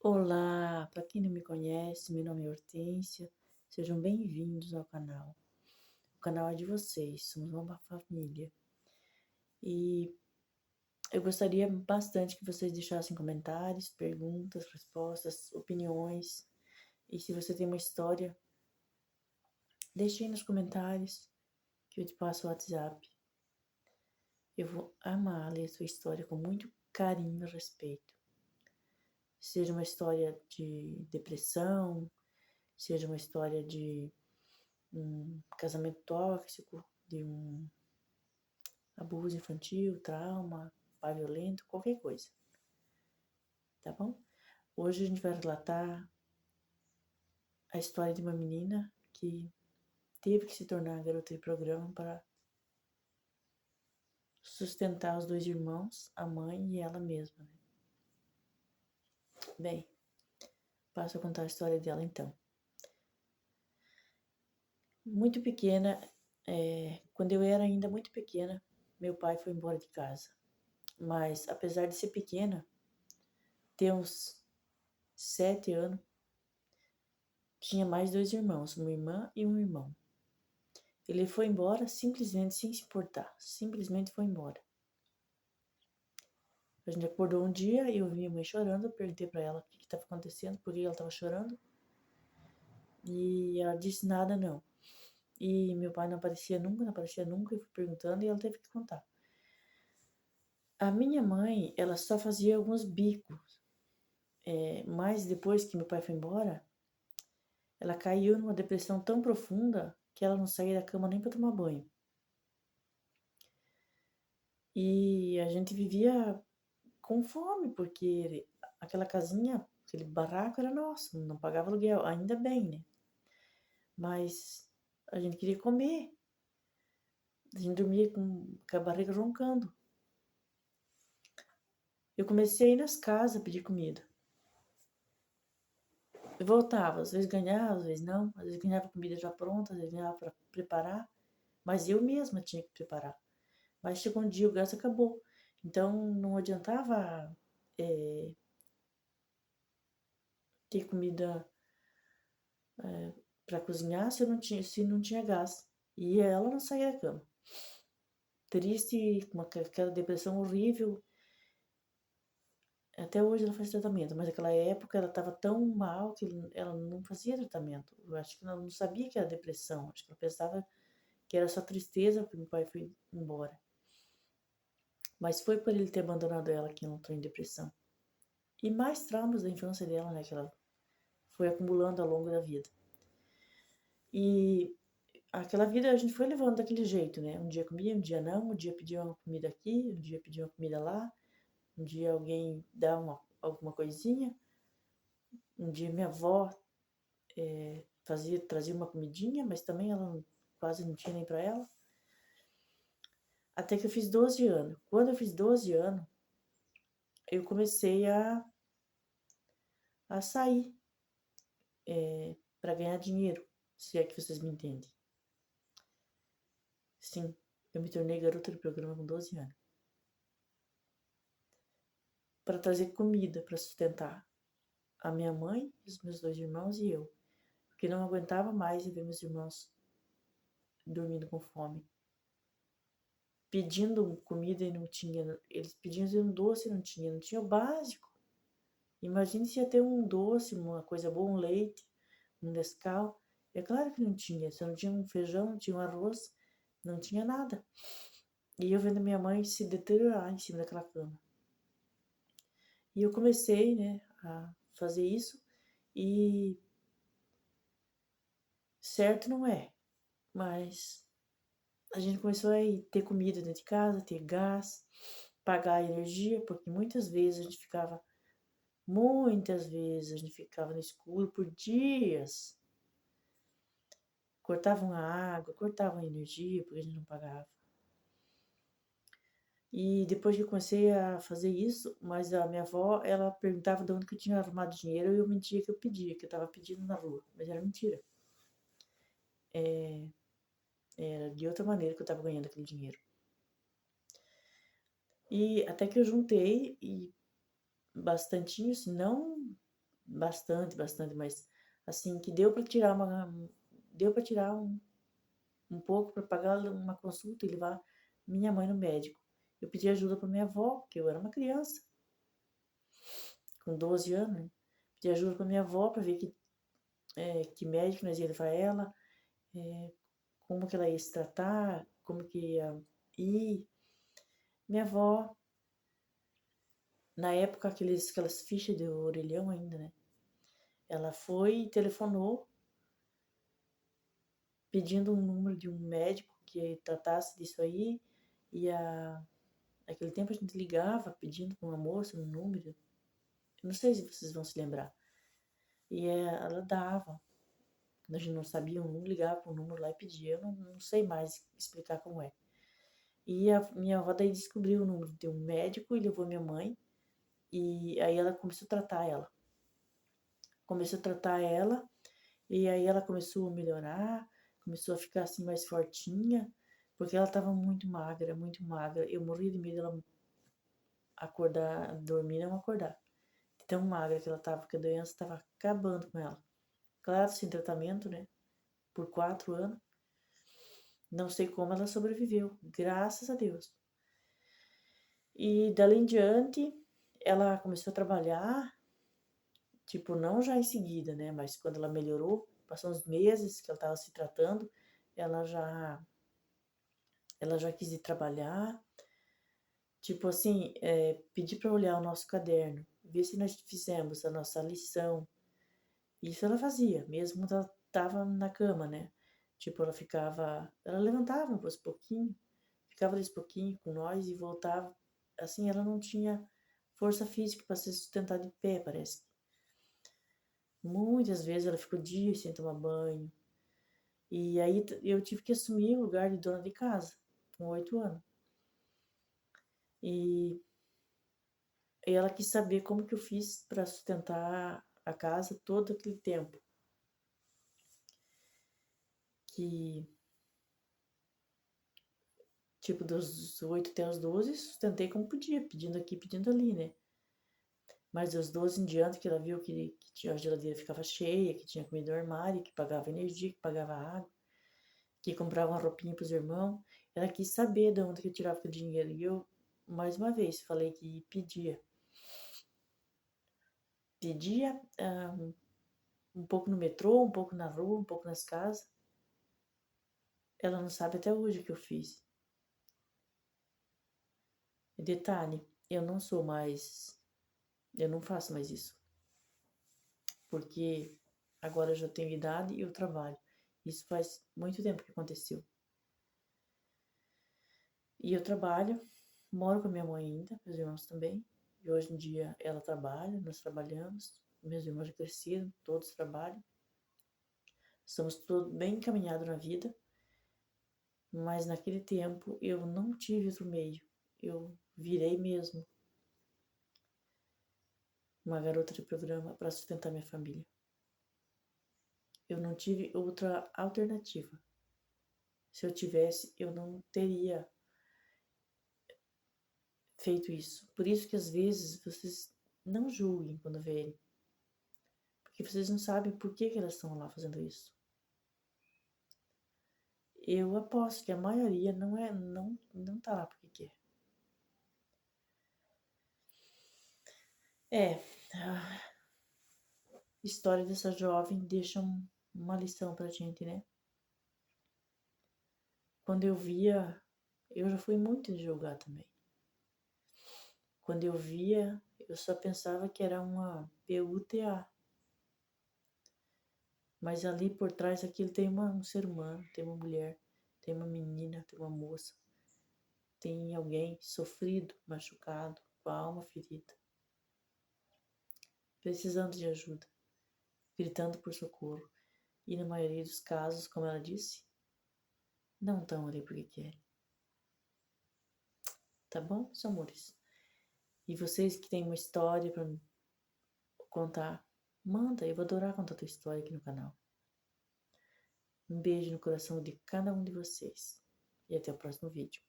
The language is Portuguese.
Olá, para quem não me conhece, meu nome é Hortência, sejam bem-vindos ao canal. O canal é de vocês, somos uma família. E eu gostaria bastante que vocês deixassem comentários, perguntas, respostas, opiniões. E se você tem uma história, deixe aí nos comentários que eu te passo o WhatsApp. Eu vou amar ler sua história com muito carinho e respeito. Seja uma história de depressão, seja uma história de um casamento tóxico, de um abuso infantil, trauma, pai violento, qualquer coisa, tá bom? Hoje a gente vai relatar a história de uma menina que teve que se tornar garota de programa para sustentar os dois irmãos, a mãe e ela mesma, né? Bem, passo a contar a história dela então. Muito pequena, quando eu era ainda muito pequena, meu pai foi embora de casa. Mas apesar de ser pequena, ter uns 7 anos, tinha mais dois irmãos, uma irmã e um irmão. Ele foi embora simplesmente sem se importar, simplesmente foi embora. A gente acordou um dia e eu vi minha mãe chorando, eu perguntei para ela o que estava acontecendo, por que ela estava chorando. E ela disse nada não. E meu pai não aparecia nunca, eu fui perguntando e ela teve que contar. A minha mãe, ela só fazia alguns bicos, mas depois que meu pai foi embora, ela caiu numa depressão tão profunda que ela não saía da cama nem para tomar banho. E a gente vivia com fome, porque aquela casinha, aquele barraco era nosso, não pagava aluguel, ainda bem, né? Mas a gente queria comer, a gente dormia com a barriga roncando. Eu comecei a ir nas casas pedir comida. Eu voltava, às vezes ganhava, às vezes não, às vezes ganhava comida já pronta, às vezes ganhava para preparar, mas eu mesma tinha que preparar. Mas chegou um dia, o gás acabou. Então não adiantava ter comida para cozinhar se não tinha gás. E ela não saía da cama. Triste, com aquela depressão horrível. Até hoje ela faz tratamento, mas naquela época ela estava tão mal que ela não fazia tratamento. Eu acho que ela não sabia que era depressão. Acho que ela pensava que era só tristeza porque meu pai foi embora. Mas foi por ele ter abandonado ela que ela entrou em depressão. E mais traumas da infância dela, né? Que ela foi acumulando ao longo da vida. E aquela vida a gente foi levando daquele jeito, né? Um dia comia, um dia não, um dia pedia uma comida aqui, um dia pedia uma comida lá, um dia alguém dá alguma coisinha, um dia minha avó trazia uma comidinha, mas também ela quase não tinha nem para ela. Até que eu fiz 12 anos. Quando eu fiz 12 anos, eu comecei a sair para ganhar dinheiro, se é que vocês me entendem. Sim, eu me tornei garota de programa com 12 anos. Para trazer comida para sustentar a minha mãe, os meus dois irmãos e eu, porque não aguentava mais ver meus irmãos dormindo com fome. Pedindo comida e não tinha, eles pediam um doce e não tinha o básico. Imagine se ia ter um doce, uma coisa boa, um leite, um Nescau. É claro que não tinha, se não tinha um feijão, não tinha um arroz, não tinha nada. E eu vendo minha mãe se deteriorar em cima daquela cama. E eu comecei, né, a fazer isso e certo não é, mas a gente começou a ter comida dentro de casa, ter gás, pagar a energia, porque muitas vezes a gente ficava no escuro por dias. Cortavam a água, cortavam a energia, porque a gente não pagava. E depois que eu comecei a fazer isso, mas a minha avó, ela perguntava de onde que eu tinha arrumado dinheiro e eu mentia que eu pedia, que eu estava pedindo na rua, mas era mentira. Era de outra maneira que eu estava ganhando aquele dinheiro. E até que eu juntei e bastantinho, assim, não bastante, mas assim, que deu para tirar um pouco para pagar uma consulta e levar minha mãe no médico. Eu pedi ajuda para minha avó, porque eu era uma criança, com 12 anos, né? Pedi ajuda para minha avó para ver que médico nós ia levar ela, como que ela ia se tratar, como que ia ir. Minha avó, na época, aquelas fichas de orelhão ainda, né? Ela foi e telefonou pedindo um número de um médico que tratasse disso aí. E naquele tempo a gente ligava pedindo para uma moça um número. Eu não sei se vocês vão se lembrar. E ela dava. A gente não sabia o número, ligava para o número lá e pedia. Eu não sei mais explicar como é. E a minha avó daí descobriu o número de um médico e levou minha mãe. E aí ela começou a tratar ela. E aí ela começou a melhorar, começou a ficar assim mais fortinha, porque ela estava muito magra, muito magra. Eu morria de medo dela acordar, dormir e não acordar. De tão magra que ela estava, porque a doença estava acabando com ela. Claro, sem tratamento, né? Por 4 anos. Não sei como ela sobreviveu, graças a Deus. E dali em diante, ela começou a trabalhar, tipo, não já em seguida, né? Mas quando ela melhorou, passou uns meses que ela estava se tratando, ela já, ela já quis ir trabalhar. Tipo assim, pedir para olhar o nosso caderno, ver se nós fizemos a nossa lição. Isso ela fazia, mesmo quando ela estava na cama, né? Tipo, ela levantava um pouquinho, ficava desse pouquinho com nós e voltava. Assim, ela não tinha força física para se sustentar de pé, parece. Muitas vezes ela ficou dias sem tomar banho. E aí eu tive que assumir o lugar de dona de casa, com 8 anos. E ela quis saber como que eu fiz para sustentar a casa todo aquele tempo. Que, tipo, dos 8 até os 12, sustentei como podia, pedindo aqui, pedindo ali, né? Mas dos 12 em diante, que ela viu que a geladeira ficava cheia, que tinha comida no armário, que pagava energia, que pagava água, que comprava uma roupinha para os irmãos, ela quis saber de onde que eu tirava aquele dinheiro. E eu, mais uma vez, falei que pedia. Pedia um pouco no metrô, um pouco na rua, um pouco nas casas. Ela não sabe até hoje o que eu fiz. Detalhe, eu não faço mais isso. Porque agora eu já tenho idade e eu trabalho. Isso faz muito tempo que aconteceu. E eu trabalho, moro com a minha mãe ainda, meus irmãos também. E hoje em dia ela trabalha, nós trabalhamos, meus irmãos já cresceram, todos trabalham. Estamos todos bem encaminhados na vida. Mas naquele tempo eu não tive outro meio. Eu virei mesmo uma garota de programa para sustentar minha família. Eu não tive outra alternativa. Se eu tivesse, eu não teria feito isso. Por isso que às vezes vocês não julguem quando verem. Porque vocês não sabem por que elas estão lá fazendo isso. Eu aposto que a maioria não tá lá porque quer. A história dessa jovem deixa uma lição pra gente, né? Quando eu via, eu já fui muito de julgar também. Quando eu via, eu só pensava que era uma PUTA. Mas ali por trás daquilo tem um ser humano, tem uma mulher, tem uma menina, tem uma moça. Tem alguém sofrido, machucado, com a alma ferida. Precisando de ajuda, gritando por socorro. E na maioria dos casos, como ela disse, não estão ali porque querem. Tá bom, meus amores? E vocês que têm uma história para contar, manda, eu vou adorar contar a tua história aqui no canal. Um beijo no coração de cada um de vocês. E até o próximo vídeo.